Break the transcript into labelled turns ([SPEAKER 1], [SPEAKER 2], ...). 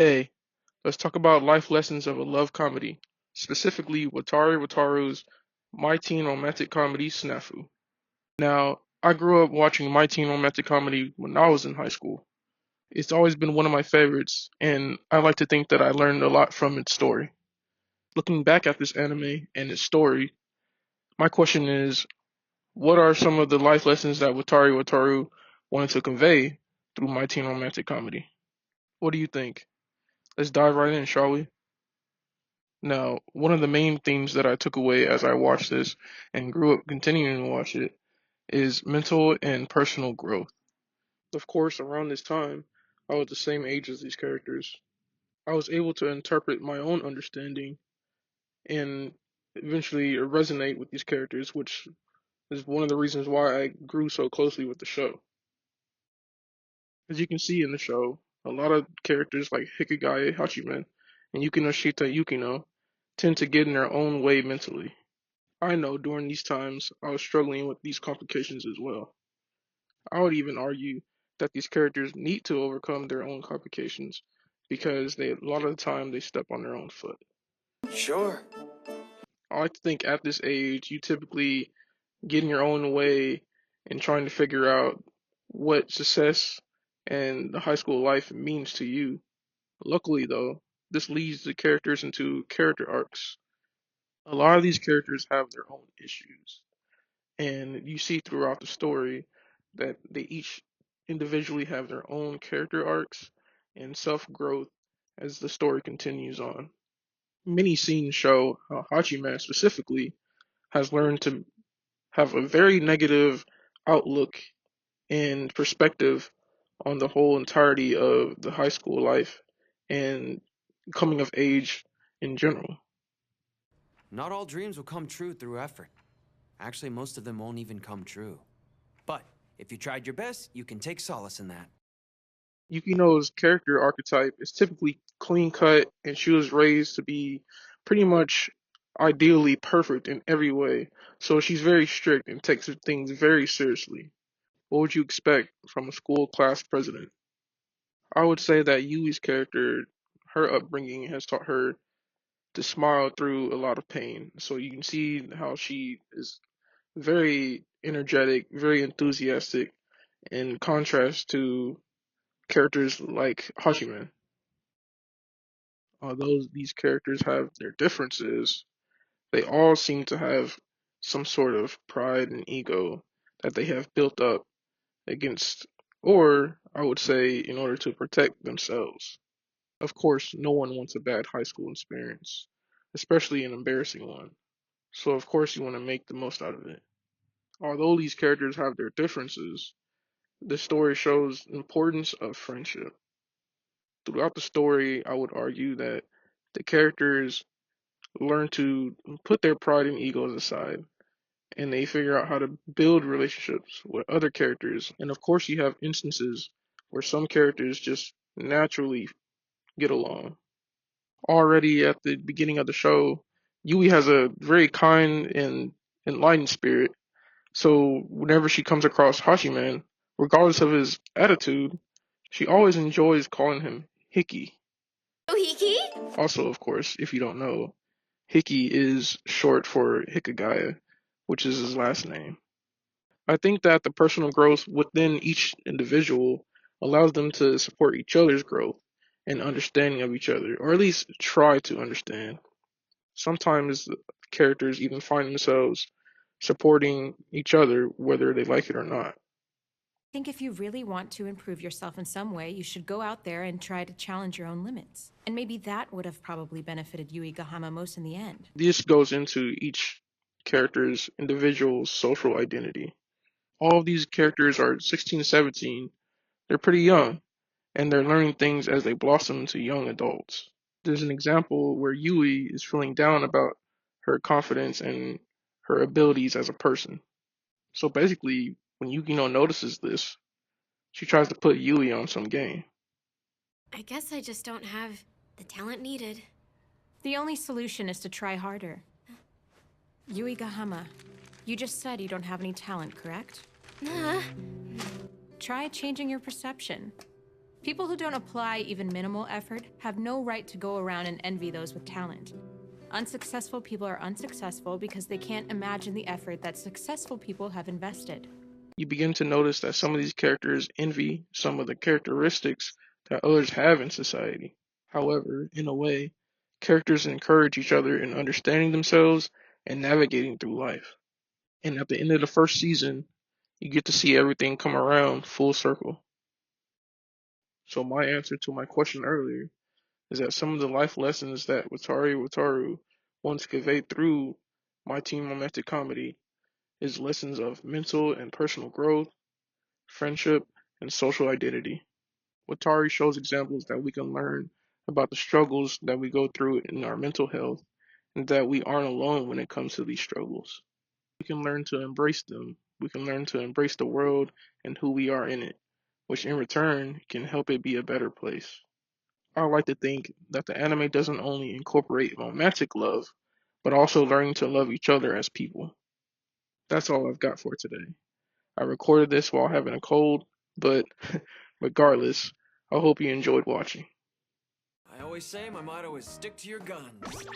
[SPEAKER 1] Hey, let's talk about life lessons of a love comedy, specifically Wataru's My Teen Romantic Comedy SNAFU. Now, I grew up watching My Teen Romantic Comedy when I was in high school. It's always been one of my favorites, and I like to think that I learned a lot from its story. Looking back at this anime and its story, my question is, what are some of the life lessons that Wataru wanted to convey through My Teen Romantic Comedy? What do you think? Let's dive right in, shall we? Now, one of the main themes that I took away as I watched this and grew up continuing to watch it is mental and personal growth. Of course, around this time, I was the same age as these characters. I was able to interpret my own understanding and eventually resonate with these characters, which is one of the reasons why I grew so closely with the show. As you can see in the show, a lot of characters like Hikigaya Hachiman and Yukinoshita Yukino tend to get in their own way mentally. I know during these times I was struggling with these complications as well. I would even argue that these characters need to overcome their own complications because a lot of the time they step on their own foot.
[SPEAKER 2] Sure.
[SPEAKER 1] I like to think at this age you typically get in your own way and trying to figure out what success and the high school life means to you. Luckily though, this leads the characters into character arcs. A lot of these characters have their own issues. And you see throughout the story that they each individually have their own character arcs and self growth as the story continues on. Many scenes show how Hachiman specifically has learned to have a very negative outlook and perspective on the whole entirety of the high school life and coming of age in general.
[SPEAKER 2] Not all dreams will come true through effort. Actually, most of them won't even come true. But if you tried your best, you can take solace in that.
[SPEAKER 1] Yukino's character archetype is typically clean cut, and she was raised to be pretty much ideally perfect in every way. So she's very strict and takes her things very seriously. What would you expect from a school class president? I would say that Yui's character, her upbringing has taught her to smile through a lot of pain. So you can see how she is very energetic, very enthusiastic, in contrast to characters like Hashiman. Although these characters have their differences, they all seem to have some sort of pride and ego that they have built up against, or I would say, in order to protect themselves. Of course, no one wants a bad high school experience, especially an embarrassing one. So, of course, you want to make the most out of it. Although these characters have their differences, the story shows the importance of friendship. Throughout the story, I would argue that the characters learn to put their pride and egos aside and they figure out how to build relationships with other characters. And of course, you have instances where some characters just naturally get along. Already at the beginning of the show, Yui has a very kind and enlightened spirit. So whenever she comes across Hashiman, regardless of his attitude, she always enjoys calling him Hiki.
[SPEAKER 3] Ohiki?
[SPEAKER 1] Also, of course, if you don't know, Hiki is short for Hikagaya, which is his last name. I think that the personal growth within each individual allows them to support each other's growth and understanding of each other, or at least try to understand. Sometimes the characters even find themselves supporting each other whether they like it or not.
[SPEAKER 3] I think if you really want to improve yourself in some way, you should go out there and try to challenge your own limits. And maybe that would have probably benefited Yui Gahama most in the end.
[SPEAKER 1] This goes into each character's individual social identity. All of these characters are 16, 17. They're pretty young, and they're learning things as they blossom into young adults. There's an example where Yui is feeling down about her confidence and her abilities as a person. So basically, when Yukino notices this, she tries to put Yui on some game.
[SPEAKER 4] I guess I just don't have the talent needed.
[SPEAKER 3] The only solution is to try harder. Yui Gahama, you just said you don't have any talent, correct?
[SPEAKER 4] Uh,
[SPEAKER 3] Try changing your perception. People who don't apply even minimal effort have no right to go around and envy those with talent. Unsuccessful people are unsuccessful because they can't imagine the effort that successful people have invested.
[SPEAKER 1] You begin to notice that some of these characters envy some of the characteristics that others have in society. However, in a way, characters encourage each other in understanding themselves and navigating through life. And at the end of the first season, you get to see everything come around full circle. So my answer to my question earlier is that some of the life lessons that Wataru wants to convey through My Teen Romantic Comedy is lessons of mental and personal growth, friendship, and social identity. Watari shows examples that we can learn about the struggles that we go through in our mental health and that we aren't alone when it comes to these struggles. We can learn to embrace them. We can learn to embrace the world and who we are in it, which in return can help it be a better place. I like to think that the anime doesn't only incorporate romantic love, but also learning to love each other as people. That's all I've got for today. I recorded this while having a cold, but regardless, I hope you enjoyed watching.
[SPEAKER 2] I always say my motto is stick to your guns.